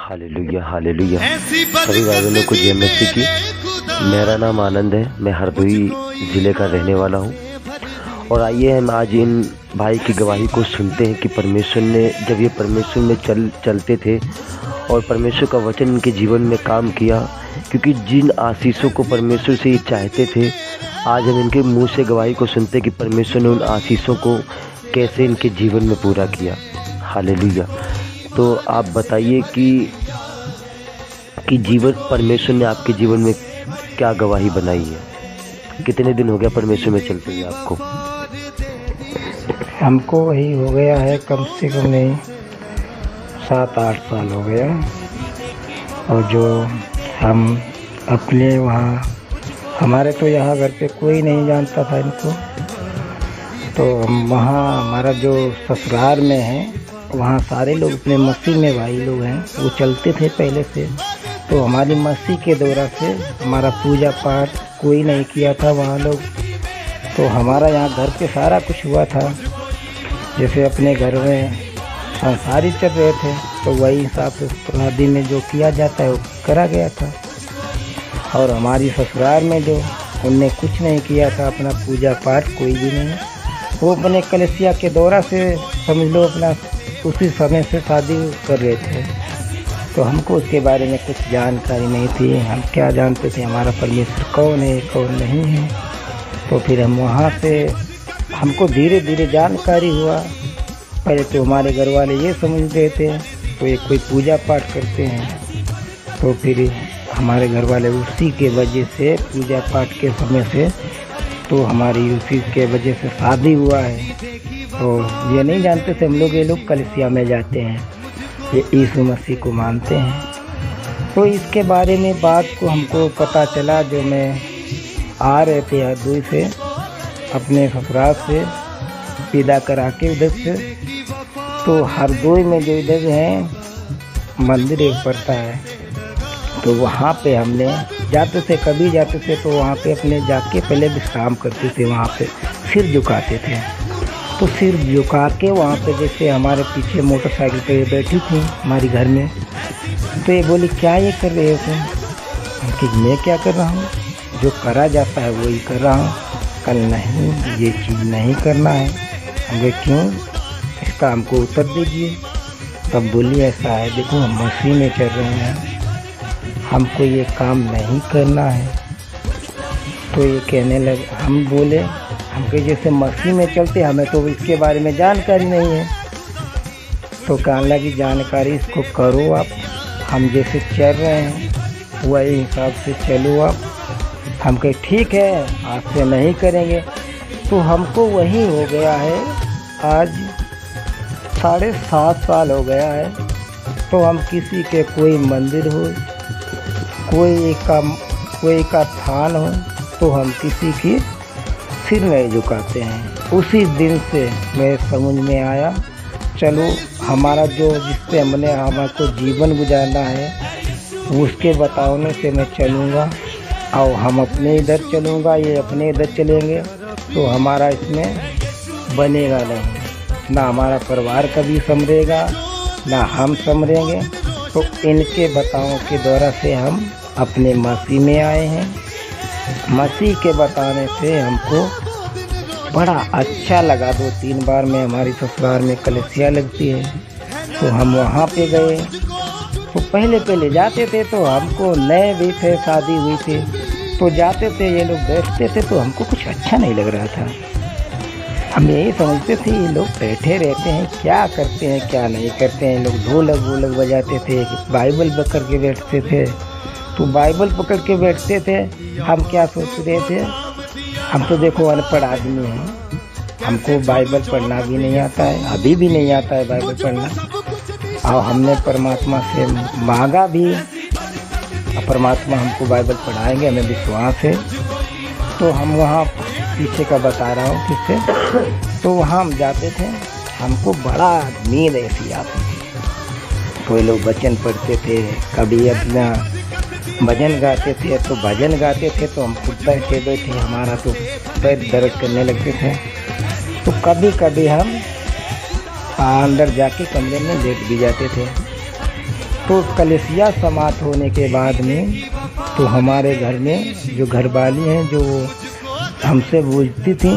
Hallelujah hallelujah. सभी भाई बहनों को जय मसीह की। मेरा नाम आनंद है, मैं हरदोई ज़िले का रहने वाला हूँ। और आइए हम आज इन भाई की गवाही को सुनते हैं कि परमेश्वर ने जब ये परमेश्वर में चलते थे और परमेश्वर का वचन इनके जीवन में काम किया, क्योंकि जिन आशीषों को परमेश्वर से ये चाहते थे, आज हम इनके मुंह से गवाही को सुनते कि परमेश्वर ने उन आशीषों को कैसे इनके जीवन में पूरा किया। हालेलुया। तो आप बताइए कि जीवन परमेश्वर ने आपके जीवन में क्या गवाही बनाई है? कितने दिन हो गया परमेश्वर में चलते हुए आपको? हमको वही हो गया है, कम से कम नहीं 7-8 साल हो गया। और जो हम अपने वहाँ, हमारे तो यहाँ घर पे कोई नहीं जानता था इनको, तो हम वहाँ हमारा जो ससुराल में है वहाँ सारे लोग अपने मसीह में भाई लोग हैं, वो चलते थे पहले से। तो हमारी मसीह के दौरा से हमारा पूजा पाठ कोई नहीं किया था वहाँ लोग। तो हमारा यहाँ घर पे सारा कुछ हुआ था, जैसे अपने घर में संसारी चल रहे थे, तो वही हिसाब से शादी में जो किया जाता है वो करा गया था। और हमारी ससुराल में जो उनने कुछ नहीं किया था, अपना पूजा पाठ कोई भी नहीं। वो अपने कलेसिया के दौरा से समझ लो अपना उसी समय से शादी कर रहे थे। तो हमको उसके बारे में कुछ जानकारी नहीं थी। हम क्या जानते थे हमारा परमेश्वर कौन है कौन नहीं है। तो फिर हम वहाँ से हमको धीरे धीरे जानकारी हुआ। पहले तो हमारे घर वाले ये समझ रहे थे तो ये कोई पूजा पाठ करते हैं, तो फिर हमारे घर वाले उसी के वजह से पूजा पाठ के समय से तो हमारी उसी के वजह से शादी हुआ है। तो ये नहीं जानते थे हम लोग, ये लोग कलीसिया में जाते हैं, ये यीशु मसीह को मानते हैं। तो इसके बारे में बात को हमको पता चला, जो मैं आ रहे थे हरदोई से अपने ससुराल से विदा करा के उधर से। तो हरदोई में जो इधर है मंदिर एक पड़ता है, तो वहाँ पे हमने जाते थे, कभी जाते थे तो वहाँ पे अपने जाके पहले विश्राम करते थे, वहाँ पे सिर झुकाते थे। तो सिर झुका के वहाँ पे जैसे हमारे पीछे मोटरसाइकिल पे बैठी थी हमारी घर में, तो ये बोली क्या ये कर रहे हो तुम? कि मैं क्या कर रहा हूँ, जो करा जाता है वही कर रहा हूँ, कल नहीं ये चीज़ नहीं करना है। हम क्यों, इसका हमको उत्तर दीजिए। तब बोली ऐसा है, देखो हम मसीह में चल रहे हैं, हमको ये काम नहीं करना है। तो ये कहने लगे, हम बोले हमको जैसे मसीह में चलते, हमें तो इसके बारे में जानकारी नहीं है। तो कहने लगी जानकारी इसको करो आप, हम जैसे चल रहे हैं वही हिसाब से चलो आप। हम कहे ठीक है, आज से नहीं करेंगे। तो हमको वही हो गया है, आज 7.5 साल हो गया है। तो हम किसी के कोई मंदिर हो, कोई का थान हो, तो हम किसी की सिर नहीं झुकाते हैं। उसी दिन से मेरे समझ में आया, चलो हमारा जो जिससे हमको जीवन गुजारना है उसके बताने से मैं चलूँगा, और हम अपने इधर चलूँगा, ये अपने इधर चलेंगे, तो हमारा इसमें बनेगा नहीं, ना हमारा परिवार कभी संभरेगा ना हम संभरेंगे। तो इनके बताओं के द्वारा से हम अपने मसीह में आए हैं। मसीह के बताने से हमको बड़ा अच्छा लगा। 2-3 बार में हमारी ससुराल में कलीसिया लगती है, तो हम वहाँ पे गए। तो पहले जाते थे, तो हमको नए भी थे, शादी हुई थी, तो जाते थे, ये लोग बैठते थे, तो हमको कुछ अच्छा नहीं लग रहा था। हम यही समझते थे ये लोग बैठे रहते हैं, क्या करते हैं क्या नहीं करते हैं। लोग ढोलक बजाते थे, बाइबल पकड़ के बैठते थे। तो बाइबल पकड़ के बैठते थे, हम क्या सोच रहे थे, हम तो देखो अनपढ़ आदमी हैं, हमको बाइबल पढ़ना भी नहीं आता है, अभी भी नहीं आता है बाइबल पढ़ना। और हमने परमात्मा से मांगा भी, परमात्मा हमको बाइबल पढ़ाएंगे, हमें विश्वास है। तो हम वहाँ पीछे का बता रहा हूँ किससे, तो वहाँ हम जाते थे, हमको बड़ा नींद ऐसी आती थी। कोई लोग वचन पढ़ते थे, कभी अपना भजन गाते थे, तो भजन गाते थे तो हम खुद बैठे हमारा तो पैर दर्द करने लगते थे। तो कभी कभी हम अंदर जाके कमरे में लेट भी जाते थे। तो कलेसिया समाप्त होने के बाद में तो हमारे घर में जो घरवाली हैं जो हमसे पूछती थी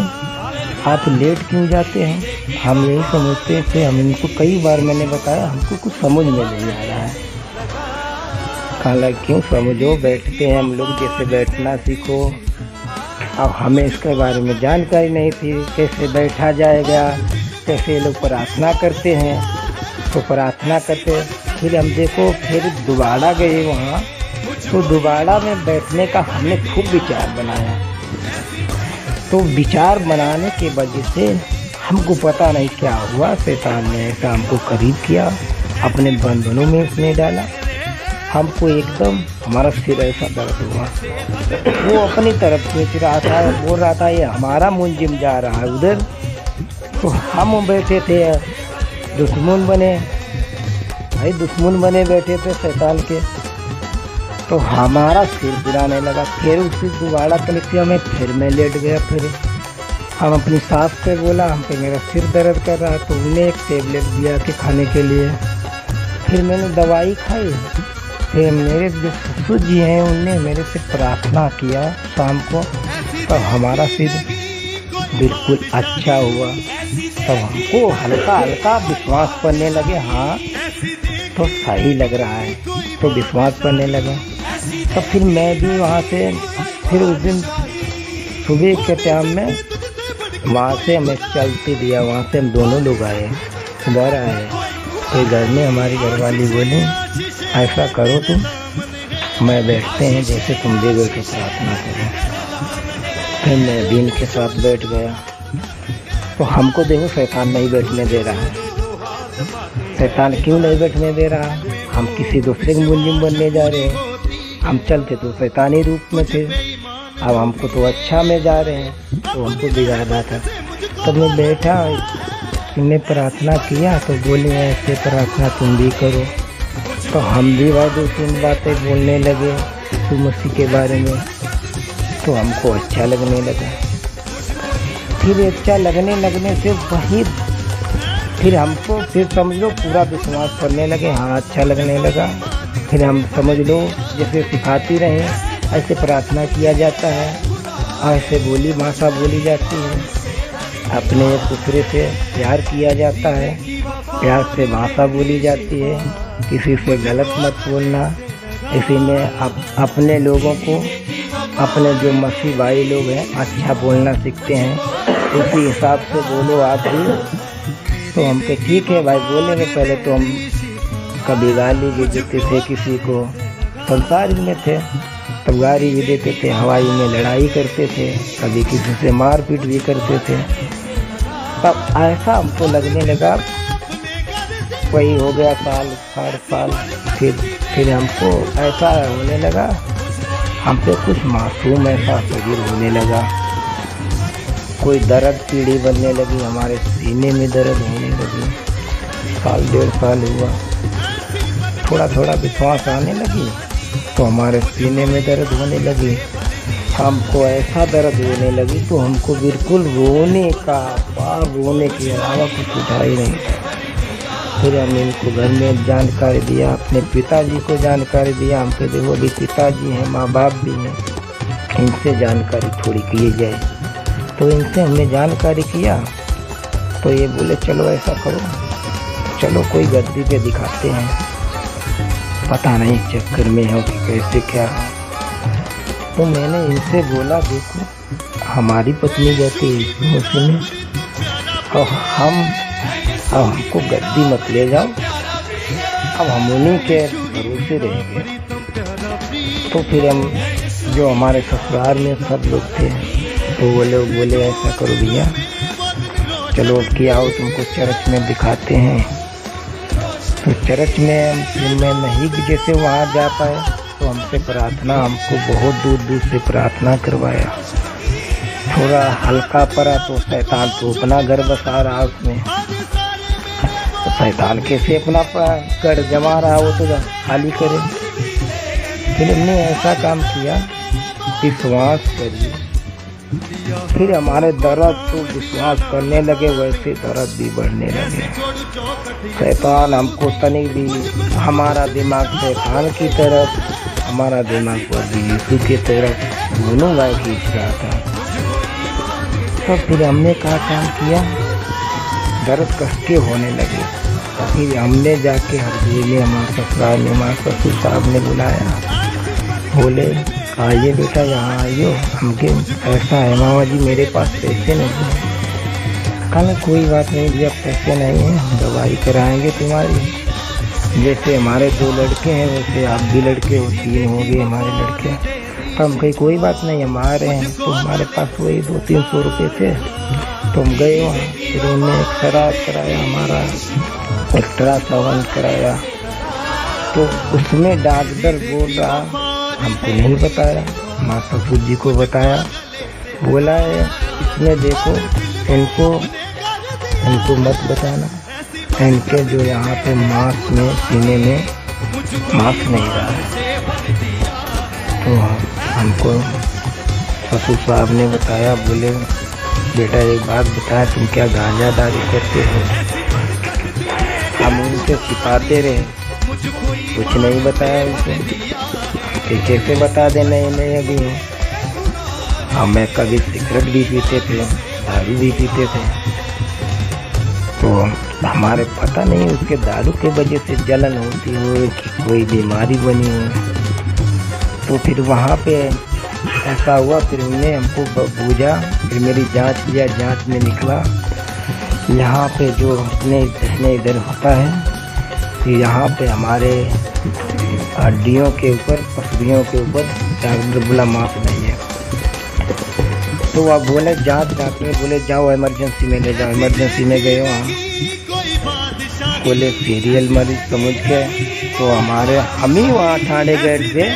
आप लेट क्यों जाते हैं, हम यही समझते थे। हम इनको कई बार मैंने बताया हमको कुछ समझ में नहीं आ रहा है। कहा क्यों समझो, बैठते हैं हम लोग, जैसे बैठना सीखो। अब हमें इसके बारे में जानकारी नहीं थी, कैसे बैठा जाएगा, कैसे लोग प्रार्थना करते हैं। तो प्रार्थना करते फिर हम देखो फिर दोबारा गए वहाँ, तो दोबारा में बैठने का हमने खूब विचार बनाया। तो विचार बनाने के वजह से हमको पता नहीं क्या हुआ, शैतान ने ऐसा हमको करीब किया, अपने बंधनों में उसने डाला। हमको एकदम हमारा सिर ऐसा दर्द हुआ। वो अपनी तरफ सोच रहा था, बोल रहा था ये हमारा मुंजिम जा रहा है उधर, तो हम बैठे थे दुश्मन बने, भाई दुश्मन बने बैठे थे शैतान के। तो हमारा सिर गिराने लगा। फिर उसी दोबारा कलेक्सिया में फिर मैं लेट गया। फिर हम अपनी सास से बोला हमको मेरा सिर दर्द कर रहा है, तो उन्हें एक टेबलेट दिया कि खाने के लिए। फिर मैंने दवाई खाई। फिर मेरे जो ससुर जी हैं उनने मेरे से प्रार्थना किया शाम को, तो हमारा सिर बिल्कुल अच्छा हुआ। तब हमको हल्का हल्का विश्वास करने लगे, हाँ तो सही लग रहा है, तो विश्वास करने लगे। तो फिर मैं भी वहाँ से फिर उस दिन सुबह के टाइम में वहाँ से हमें चलते दिया, वहाँ से हम दोनों लोग आए, घर आए। फिर घर में हमारी घरवाली बोली ऐसा करो तुम, मैं बैठते हैं जैसे तुम भी बैठो प्रार्थना करो। फिर मैं भी इनके साथ बैठ गया। तो हमको देखो शैतान नहीं बैठने दे रहा है। शैतान क्यों नहीं बैठने दे रहा, हम किसी दूसरे के मुंजिम बनने जा रहे हैं। हम चलते तो शैतानी रूप में थे, अब हमको तो अच्छा में जा रहे हैं, तो हमको बिगाड़ रहा था। तब मैं बैठा, तुमने प्रार्थना किया तो बोले ऐसे प्रार्थना तुम भी करो। तो हम भी भाई दो तीन बातें बोलने लगे यीशु मसीह के बारे में, तो हमको अच्छा लगने लगा। फिर अच्छा लगने से वही फिर हमको फिर समझ लो पूरा विश्वास करने लगे, हाँ अच्छा लगने लगा। फिर हम समझ लो जैसे सिखाती रहे ऐसे प्रार्थना किया जाता है, ऐसे बोली भाषा बोली जाती है, अपने एक दूसरे से प्यार किया जाता है, प्यार से भाषा बोली जाती है, किसी से गलत मत बोलना। इसी में अपने लोगों को, अपने जो मसीह भाई लोग हैं अच्छा बोलना सीखते हैं, उसी हिसाब से बोलो आप भी। तो हम कहे ठीक है भाई बोलेंगे। पहले तो हम कभी गाली भी देते थे किसी को, संसार में थे तब गाली भी देते थे, हवाई में लड़ाई करते थे, कभी किसी से मारपीट भी करते थे। तब ऐसा हमको लगने लगा, वही हो गया साल। फिर हमको ऐसा होने लगा, हम पे कुछ मासूम ऐसा शरीर होने लगा, कोई दर्द पीड़ी बनने लगी, हमारे सीने में दर्द होने लगी। साल डेढ़ साल हुआ, थोड़ा विश्वास आने लगी, तो हमारे सीने में दर्द होने लगी, हमको ऐसा दर्द होने लगी तो हमको बिल्कुल रोने के अलावा कुछ उठा ही नहीं था। फिर हमने इनको घर में जानकारी दिया, अपने पिताजी को जानकारी दिया। हम कहते वो भी पिताजी हैं, माँ बाप भी हैं, इनसे जानकारी थोड़ी की जाए। तो इनसे हमने जानकारी किया, तो ये बोले चलो ऐसा करो, चलो कोई गद्दी पे दिखाते हैं, पता नहीं चक्कर में हो कि कैसे क्या। तो मैंने इनसे बोला देखो हमारी पत्नी जाती है यीशु मसीह में, और हमको गद्दी मत ले जाओ, अब हम उन्हीं के भरोसे रहेंगे। तो फिर हम जो हमारे ससुराल में सब लोग थे, तो वो लोग बोले ऐसा करो भैया, चलो अब क्या हो तुमको चर्च में दिखाते हैं। तो चर्च में मैं नहीं जैसे वहाँ जा पाए, तो हमसे प्रार्थना, हमको बहुत दूर से प्रार्थना करवाया। थोड़ा हल्का पड़ा तो शैतान तो अपना घर बसा रहा उसमें, तो शैतान कैसे अपना घर जमा रहा, वो तो खाली करे। फिर हमने ऐसा काम किया, विश्वास करिए फिर हमारे दर्द तो विश्वास करने लगे, वैसे दर्द भी बढ़ने लगे। शैतान हमको तनिक भी, हमारा दिमाग शैतान की तरफ, हमारा दिमाग प्रभु यीशु की तरफ, दोनों गाय खींच रहा था। तो फिर हमने क्या काम किया, दर्द कसके होने लगे। फिर हमने जाके हरदोई में हमारे ससुराल में हमारे ससुर साहब ने बुलाया, बोले आइए बेटा यहाँ आइयो, हमके ऐसा है मामा जी मेरे पास पैसे नहीं हैं। कल कोई बात नहीं भैया, पैसे नहीं हैं, हम दवाई कराएंगे तुम्हारी। जैसे हमारे 2 लड़के हैं वैसे आप भी लड़के हो, 3 हो गए हमारे लड़के। तो हम कहीं कोई बात नहीं, हम आ रहे हैं। तो हमारे पास वही 200-300 रुपये थे। तो हम गए वहाँ, फिर उन्होंने एक्सरा कराया, हमारा अल्ट्रासाउंड कराया। तो उसमें डॉक्टर बोल रहा, हमको नहीं बताया, हमारे ससुर जी को बताया, बोला है इसमें देखो इनको मत बताना, इनके जो यहाँ पे मांस में सीने में मांस नहीं रहा है। तो हमको ससुर साहब ने बताया, बोले बेटा एक बात बताया, तुम क्या गांजा दारू करते हो? हम उनसे छिपाते रहे, कुछ नहीं बताया उनसे। कैसे बता दे नहीं अभी हमें कभी सिगरेट भी पीते थे, दारू भी पीते थे। तो हमारे पता नहीं उसके दारू के वजह से जलन होती हो कि कोई बीमारी बनी हो। तो फिर वहाँ पे ऐसा हुआ, फिर उन्होंने हमको पूछा, फिर मेरी जांच किया, जांच में निकला यहाँ पे जो अपने इधर होता है, फिर यहाँ पे हमारे हड्डियों के ऊपर, पसलियों के ऊपर डॉक्टर बोला मांस नहीं है। तो आप बोले डॉक्टर बोले जाओ इमरजेंसी में ले जाओ। इमरजेंसी में गए वहाँ, बोले सीरियल मरीज समझ के। तो हम ही वहाँ थाने गए थे,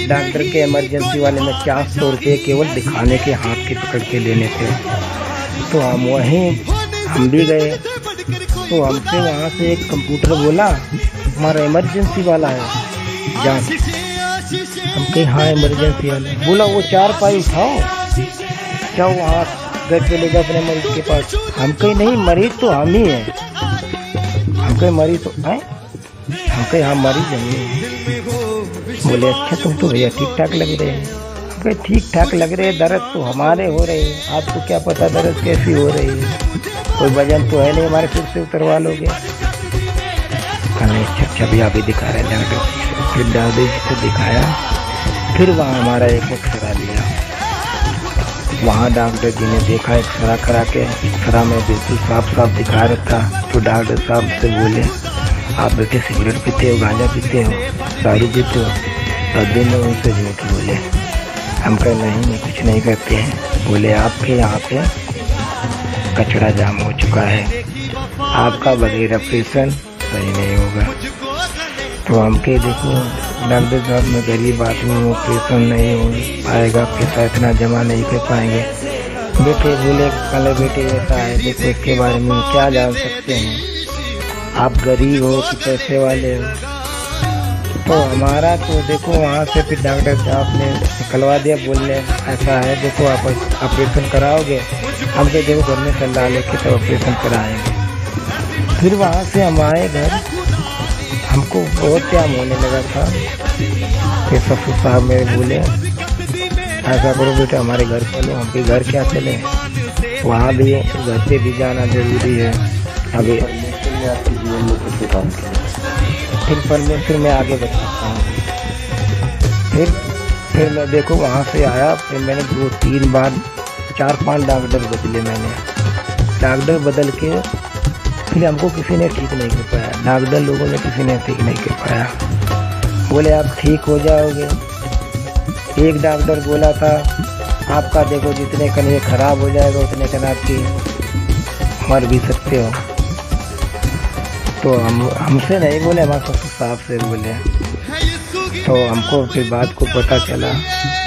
डॉक्टर के इमरजेंसी वाले में 400 रुपये केवल दिखाने के, हाथ के पकड़ के लेने थे। तो हम भी गए। तो हमसे वहाँ से एक कंप्यूटर बोला हमारा इमरजेंसी वाला है जांच। हम कहीं हाँ इमरजेंसी वाला, बोला वो 4 पाई उठाओ, जाओ वहाँ घर पे ले जाओ अपने मरीज के पास। हम कहीं नहीं, मरीज तो हम ही हैं। हम कहीं मरीज तो आए, हम कहीं हाँ मरीज हैं। बोले अच्छा तुम तो भैया ठीक ठाक लग रहे हैं। हम कहीं ठीक ठाक लग रहे हैं, दर्द तो हमारे हो रहे हैं, आपको क्या पता दर्द कैसी हो रही है, कोई वजन तो है नहीं हमारे सिर से उतरवा लोगे। अच्छा भैया अभी दिखा रहे हैं डॉक्टर। फिर दादी जी को दिखाया, फिर वहाँ हमारा एक एक्सरा लिया। वहाँ डॉक्टर जी ने देखा, एक्सरा करा के एक्सरा में बिल्कुल साफ दिखा रहा था। तो डॉक्टर साहब से बोले आप बेटे सिगरेट पीते हो, गांजा पीते हो, दारू पीते हो? तभी में उनसे झूठ बोले, हम कह नहीं कुछ नहीं करते हैं। बोले आपके यहाँ पे कचरा जाम हो चुका है, आपका बगैर ऑपरेशन सही नहीं होगा। तो हम कह देखो डॉक्टर साहब में गरीब आदमी ऑपरेशन नहीं हो पाएगा, पैसा इतना जमा नहीं कर पाएंगे। बेटे बोले कल बेटे ऐसा है, देखो इसके बारे में क्या जान सकते हैं, आप गरीब हो कि पैसे वाले हो। तो हमारा तो देखो वहाँ से फिर डॉक्टर साहब ने निकलवा दिया, बोलने ऐसा है देखो आप ऑपरेशन कराओगे, हम तो देखो घर में सलाह लेके तो ऑपरेशन कराएंगे। फिर वहाँ से हम आए घर, हमको बहुत टाइम होने लगा था। फिर ससुर साहब मेरे बोले ऐसा करो बेटा हमारे घर चलो। हम भी घर क्या चले, वहाँ भी घर पे भी जाना जरूरी है। अभी फिर परमेश्वर में आगे बताता हूँ। फिर मैं देखो वहाँ से आया, फिर मैंने 2-3 बार 4-5 डॉक्टर बदले। मैंने डॉक्टर बदल के फिर हमको किसी ने ठीक नहीं कर पाया, डॉक्टर लोगों ने किसी ने ठीक नहीं कर पाया। बोले आप ठीक हो जाओगे। एक डॉक्टर बोला था आपका देखो जितने कन ये खराब हो जाएगा उतने कन आपकी मर भी सकते हो। तो हमसे नहीं बोले, हमारे ससुर साहब से बोले। तो हमको फिर बात को पता चला,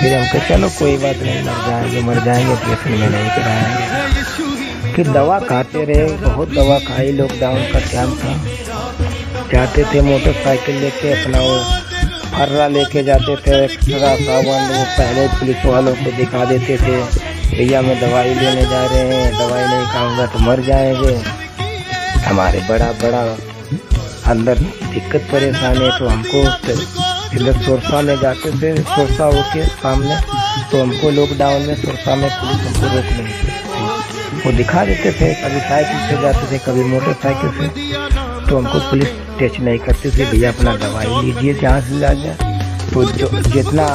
फिर हम कहे चलो कोई बात नहीं, मर जाएंगे ऑपरेशन में नहीं कराएंगे। फिर दवा खाते रहे, बहुत दवा खाई। लॉकडाउन का टाइम था, जाते थे मोटरसाइकिल लेके, अपना वो फर्रा लेके जाते थे, एक्सरा सावन वो पहले पुलिस वालों को दिखा देते थे भैया मैं दवाई लेने जा रहे हैं, दवाई नहीं खाऊंगा तो मर जाएंगे। हमारे बड़ा अंदर दिक्कत परेशानी है। तो हमको इधर सोरसा में जाते थे, सोरसा होके सामने, तो हमको लॉकडाउन में सोरसा में पुलिस हमको रोक नहीं थी। वो दिखा देते थे, कभी साइकिल से जाते थे, कभी मोटरसाइकिल से, तो हमको पुलिस टच नहीं करते थे। भैया अपना दवाई लीजिए जहाँ से ला जाए। तो जितना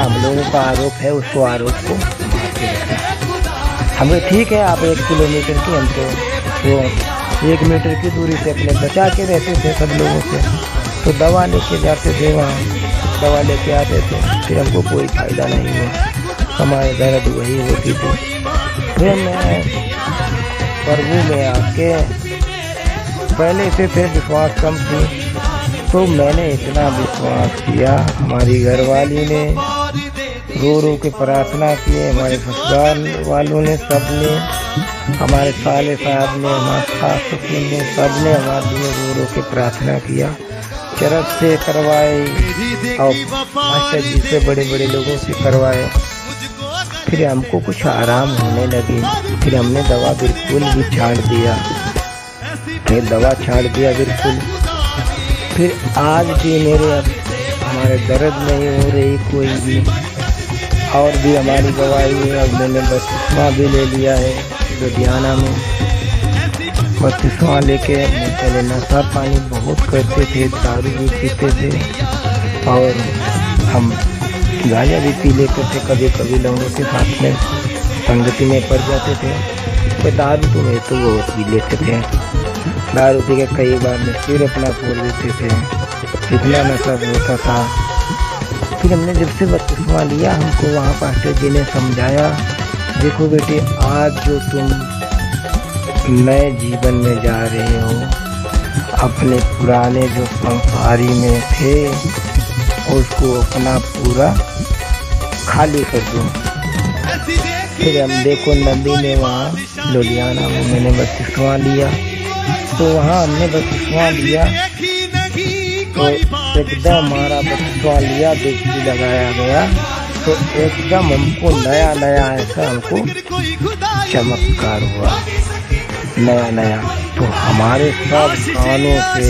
हम लोगों का आरोप है उसको आरोप को मारते रखना। हमें ठीक है, आप 1 किलोमीटर की, हम तो वो 1 मीटर की दूरी से अपने बचा के रहते थे सब लोगों से। तो दवा लेके जाते थे, वहाँ दवा लेके आते थे, फिर हमको कोई फायदा नहीं हुआ, हमारे दर्द वही होती थी। फिर मैं प्रभु में आके पहले से थे विश्वास कम थी, तो मैंने इतना विश्वास किया। हमारी घरवाली ने रो के प्रार्थना किए, हमारे ससुराल वालों ने, सब ने, हमारे साले साहब ने, हमारे सास ससुर ने, सब ने हमारे लिए रो के प्रार्थना किया। चरस से करवाए और मास्टर जी से बड़े लोगों से करवाए। फिर हमको कुछ आराम होने लगी। फिर हमने दवा बिल्कुल भी छाड़ दिया, फिर दवा छाड़ दिया बिल्कुल। फिर आज भी हमारे दर्द नहीं हो रही कोई भी। और भी हमारी दवाई है, अब मैंने बत्तीसवां भी ले लिया है लुधियाना में। बत्तीसवां लेके पहले नशा पानी बहुत करते थे, दारू भी पीते थे और हम गांजा भी पी लेते थे। कभी लोगों के साथ में संगति में पड़ जाते थे। तो दारू तो नहीं तो वो पी लेते थे। दारू पी के कई बार में सिर अपना फोड़ देते थे, इतना नशा होता था। फिर हमने जब से 32वां लिया, हमको वहाँ पास्टर जी ने समझाया, देखो बेटे, आज जो तुम नए जीवन में जा रहे हो, अपने पुराने जो संसारी में थे उसको अपना पूरा खाली कर दो। फिर हम देखो नंदी में वहाँ लुधियाना में मैंने 32वां लिया। तो वहाँ हमने 32वां लिया, तो एकदम हमारा 32वां लिया, डुबकी लगाया गया, तो एकदम हमको नया ऐसा हमको चमत्कार हुआ, नया। तो हमारे सब कानों से,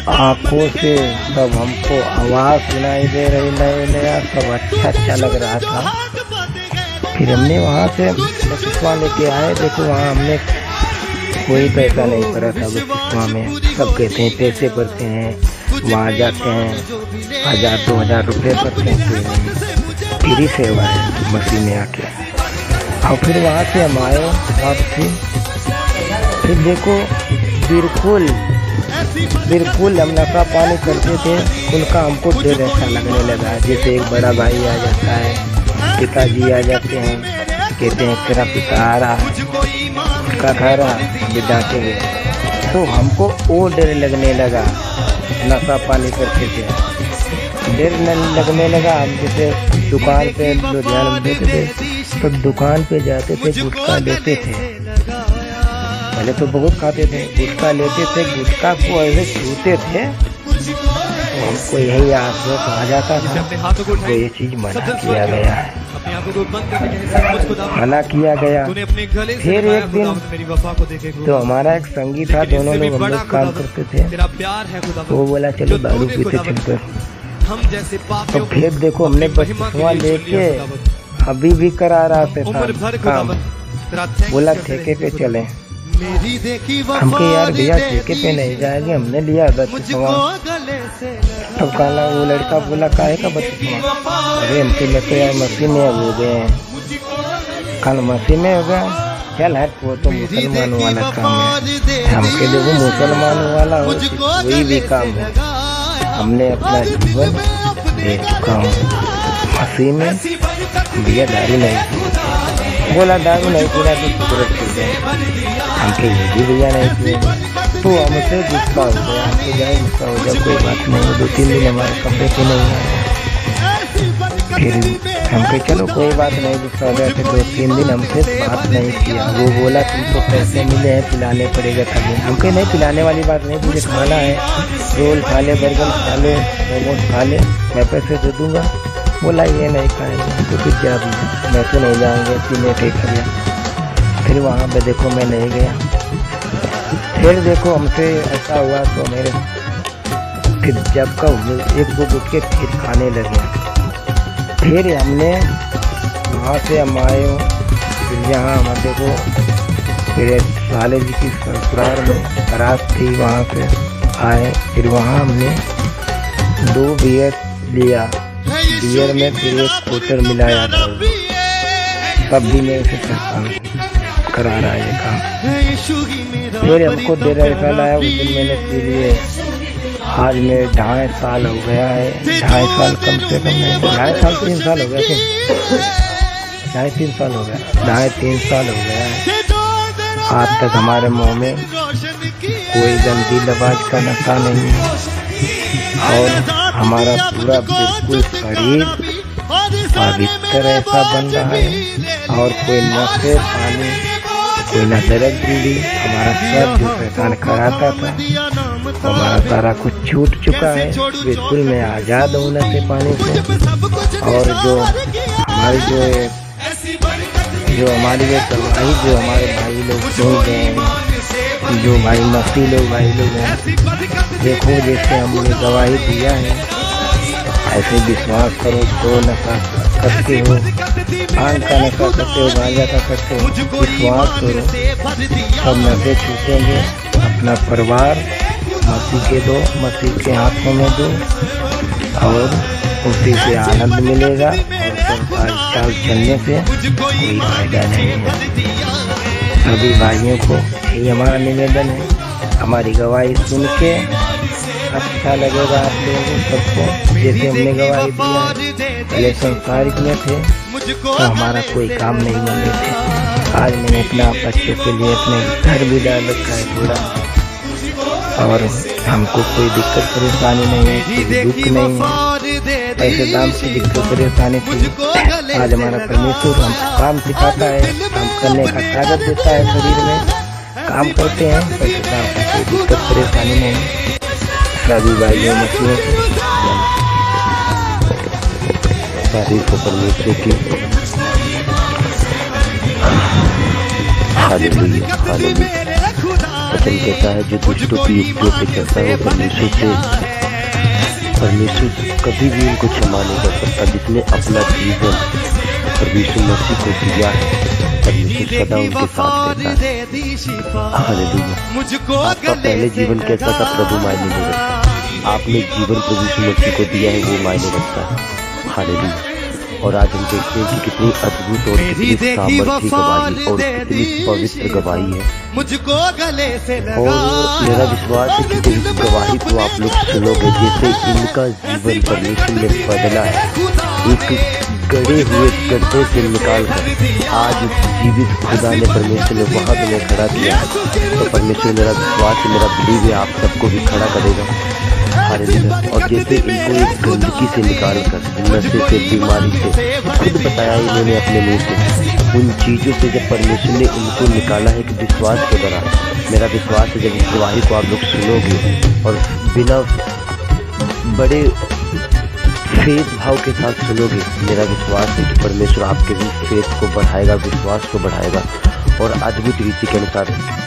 आँखों से सब हमको आवाज़ सुनाई दे रही, नया सब अच्छा लग रहा था। फिर हमने वहाँ से 32वां लेके आए। देखो वहाँ हमने कोई पैसा नहीं पड़ा था 32वां में। सब कहते हैं पैसे भरते हैं, वहाँ जाते हैं 1000-2000 रुपये भरते हैं, फ्री सेवा है मसीह में आके। और फिर वहाँ से हम आए वापसी। फिर देखो बिल्कुल हम नशा पानी करते थे, उनका हमको डर ऐसा लगने लगा। जैसे एक बड़ा भाई आ जाता है, पिताजी आ जाते हैं, कहते हैं तेरा पिता आ रहा है, उसका घर डांटे हुए, तो हमको और डर लगने लगा। नशा पानी करते थे, डर लगने लगा। हम जैसे दुकान पे लुधियाना में देते थे, तो दुकान पे जाते थे, गुटखा लेते थे। पहले तो बहुत खाते थे, गुटखा लेते थे, गुटखा को ऐसे छूते थे, तो हमको यही आश्वास आ जाता था। तो ये चीज़ मना किया गया है, मना किया गया। फिर एक दिन तो हमारा एक संगी था, दोनों लोग हम लोग काम करते थे, तो वो बोला चलो दारू पीते चलकर। तो फिर देखो हमने 32वां लेके अभी भी करा रहा था काम, बोला ठेके पे चले। हमके यार भैया ठेके पे नहीं जाएंगे, हमने लिया 32वां। तब काला वो लड़का बोला काहे का 32वां? अरे हमके में तो यार मसीह में हो गए हैं। कल मसीह में हो गया, चल हट, वो तो मुसलमान वाला काम है, हमके देखो मुसलमान वाला हो कोई भी काम है। हमने अपना जीवन दे चुका हूँ मसीह में। भैया दारू नहीं, बोला दारू नहीं पीना तो सिगरेट पीते हैं। हमके ये भी भैया नहीं पिए, तो हमसे गुस्सा हो गया। हमको जाए गुस्सा हो जाए, कोई बात नहीं। 2-3 दिन हमारे कमरे पे नहीं आया। फिर हमके चलो कोई बात नहीं, गुस्सा हो गया। फिर 2-3 दिन हमसे बात नहीं किया। वो बोला तुमको पैसे मिले हैं, पिलाने पड़ेगा तभी। हमके नहीं, पिलाने वाली बात नहीं, मुझे खाना है, रोल खा ले, बर्गर खा ले, मोमोज खा ले, मैं पैसे दे दूँगा। बोला ये नहीं खाएंगे, तो फिर क्या भी मैं तो नहीं जाऊँगा, इसीलिए ठीक कर लिया। फिर वहाँ पे देखो मैं नहीं गया। फिर देखो हमसे ऐसा हुआ तो मेरे फिर जब का एक दो गुटके फिर खाने लगे। फिर हमने वहाँ से हम आए हो, फिर यहाँ हम देखो फिर साले जी की ससुराल में बारात थी, वहाँ से आए। फिर वहाँ हमने 2 बियर लिया, बियर में फिर एक क्वार्टर मिलाया था, तब भी मैं इसे करा रहा है ये काम। फिर हमको डेढ़ ऐसा लाया, उस दिन मैंने पी लिए। आज मेरे 2.5 साल हो गया है, 2.5 साल कम से कम नहीं, 2.5 साल 3 साल हो गया, 2.5-3 साल हो गया, 2.5-3 साल हो गया है। आज तक हमारे मुंह में कोई गंदी लबाज का नशा नहीं है और हमारा पूरा बिल्कुल शरीर पवित्र ऐसा बन रहा है। और कोई नशे पानी, कोई न दर्द बीड़ी, हमारा सब जो शैतान कराता था हमारा सारा कुछ छूट चुका है। बिल्कुल मैं आज़ाद हूँ नशे पानी से। और जो हमारी जो हमारी ये गवाही जो हमारे भाई लोग सुन गए हैं, जो भाई मसीह लोग भाई लोग हैं, देखो जैसे हमने गवाही दिया है ऐसे विश्वास करो। जो नशा करते हो, भांग का नशा करते हो, गांजा का करते हो, विश्वास करो सब नशे छूटेंगे। अपना परिवार मसीह के दो, मसीह के हाथों में दो और उसी से आनंद मिलेगा। और चाल चलने से कोई फायदा नहीं है। सभी भाइयों को यही हमारा निवेदन है, हमारी गवाही सुन के अच्छा लगेगा आप लोगों को सबको। जैसे हमने गवाही दिया, पहले संसारिक में थे तो हमारा कोई काम नहीं बन रहे थे। आज मैंने अपना बच्चों के लिए अपने घर भी डाल रखा है थोड़ा, और हमको कोई दिक्कत परेशानी नहीं है, कोई दुख नहीं है। ऐसे दाम की दिक्कत परेशानी थी, आज हमारा परमेश्वर हमको काम सिखाता है, काम करने का ताकत देता है, शरीर में काम करते हैं। ऐसे दाम की कोई दिक्कत परेशानी नहीं है। सभी भाइयों मसीहों से तारीफ हो परमेश्वर की। Hallelujah, hallelujah. वचन कहता है जो दुष्टों की युक्तियों पे चलता है परमेश्वर कभी भी उनको क्षमा नहीं कर सकता। जिसने अपना जीवन परमेश्वर मसीह को दिया है, परमेश्वर सदा उनके साथ रहता है। हालेलुया। आपका पहले जीवन कैसा था प्रभु मायने नहीं रखता, आपने जीवन परमेश्वर मसीह को दिया है वो मायने रखता है। हालेलुया। और आज हम देखते हैं कि कितनी अद्भुत और कितनी सामर्थ्य गवाही और कितनी पवित्र गवाही है। और मेरा विश्वास है कि इस गवाही को आप लोग सुनोगे, जैसे इनका जीवन परमेश्वर ने बदला है। एक गड़े हुए गड्ढे से निकाल कर आज जीवित खुदा ने परमेश्वर ने वहाँ तुम्हें खड़ा किया। तो परमेश्वर मेरा विश्वास है, मेरा बिलीव है आप सबको भी खड़ा करेगा। हालेलुया। और जैसे इनको एक गंदगी से निकाल कर, नशे से, बीमारी से, खुद बताया इन्होंने अपने मुंह से, उन चीज़ों से जब परमेश्वर ने इनको निकाला है कि विश्वास के द्वारा, मेरा विश्वास है जब इस गवाही को आप लोग सुनोगे और बिना बड़े फेथ भाव के साथ सुनोगे, मेरा विश्वास है कि परमेश्वर आपके भी फेथ को बढ़ाएगा, विश्वास को बढ़ाएगा और अद्भुत रीति के अनुसार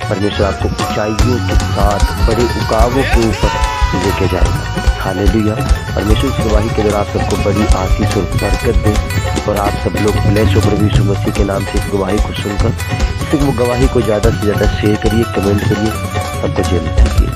परमेश्वर आपको ऊंचाइयों के साथ बड़े उकावों के ऊपर लेके जाएगा। हालेलुया। परमेश्वर इस गवाही के द्वारा आप सबको बड़ी आशीष और बरकत दे और आप सब लोग ब्लेस हो प्रभु यीशु मसीह के नाम से इस गवाही को सुनकर। इस गवाही को ज़्यादा से ज़्यादा शेयर करिए, कमेंट करिए, सबको शेयर कीजिए।